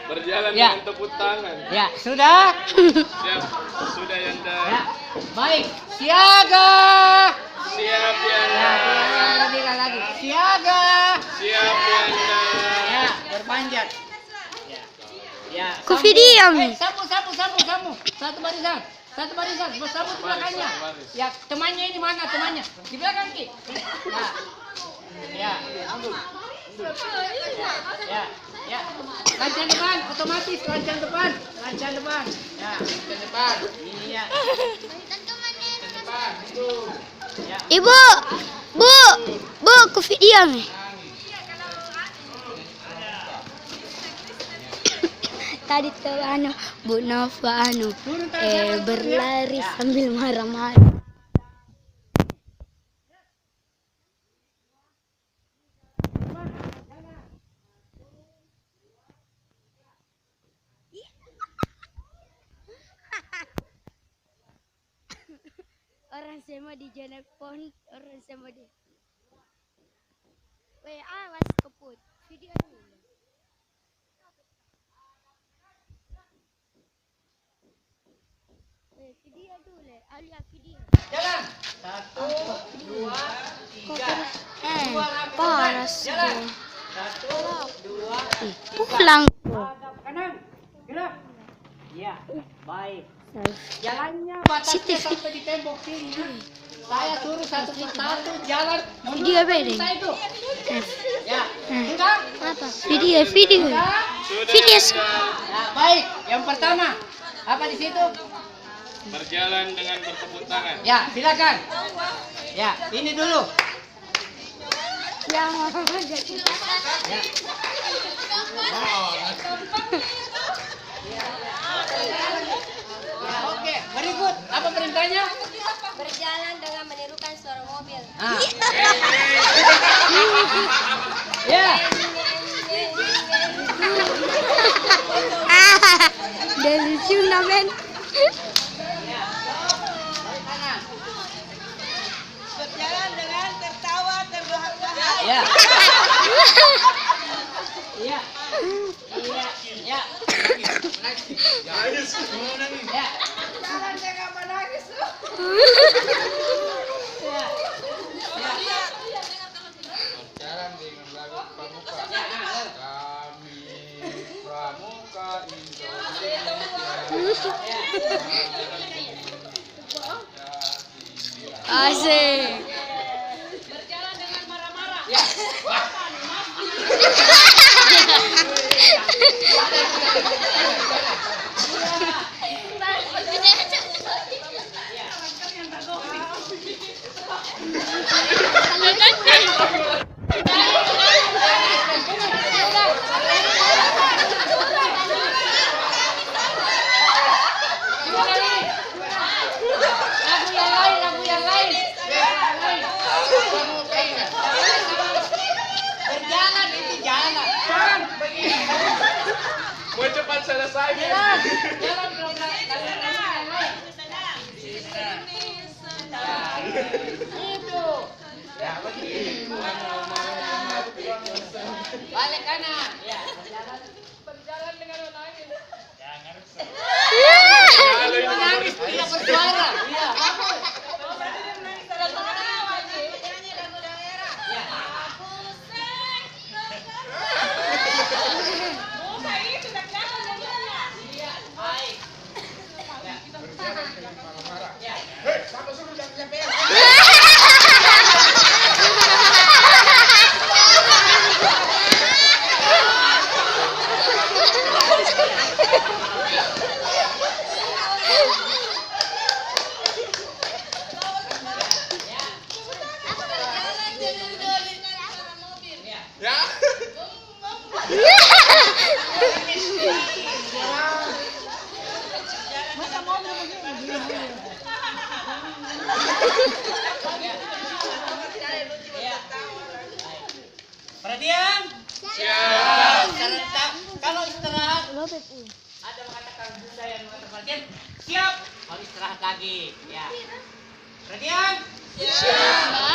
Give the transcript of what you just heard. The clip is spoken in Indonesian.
Berjalan Ya. dengan tepuk tangan. Ya, sudah. Siap. Sudah Yanda. Ya. Baik, siaga. Siap Ya, Yanda. bilang lagi. Siaga. Siap Yanda. Ya, berpanjat. Ya. Ya. Kok video, Mi? Sapu. Satu barisan. Bersambut belakangnya. Ya, temannya ini mana temannya? Di belakang Ki. Ya. Ya. Ya. Lancar depan, otomatis lancar depan. Ya, lancar depan. Ini ya. Lancar depan. Itu. Ya. Ibu, bu, ke video, Mi. Tadi tuh Bu Nova berlari sambil marah-marah. Orang sama di Janepon, orang sama di WA was keput. Video dulu. Video dulu, alia video. Jalan. 1, 2, 3. Paras Jalan. gua. 1, 2. Pulang. Kanan. Gerak. Ya. Baik. Salah. Jalannya batasnya sampai di tembok sini. Saya suruh satu persatu jalan. Video beda. Saya itu. Ya. Sudah? Apa? Video. Sudah? Video. Ya, baik. Yang pertama. Apa di situ? Berjalan dengan bertepuk tangan. Ya, silakan. Ya, ini dulu. Yang Ya. Ya, oke. Berikut. Apa perintahnya? Berjalan dengan menirukan suara mobil. Ah. Ya. dari Sunda, men. Kanan. Berjalan dengan tertawa terbahak-bahak. Ya. Iya. Iya. Ya. Ya. Jalan dengan menangis. Ya. Ya. Jalan dengan lagu pramuka. Kami pramuka Indonesia. Asik. Berjalan dengan marah-marah. Ya. Lagu yang lain. Berjalan itu jalan. Jalan begini. Mau cepat selesai. Jalan. Jalan program. Yang lain. Itu. Ya, begini. Balik kanan. Ya. Berjalan dengan menangis. Menangis tidak bersuara. Iya. Perhatian. Siap. Serentak. Kalau istirahat, ada mengatakan Bunda yang mengatakan perhatian. Siap. Kalau istirahat lagi. Ya. Perhatian. Siap.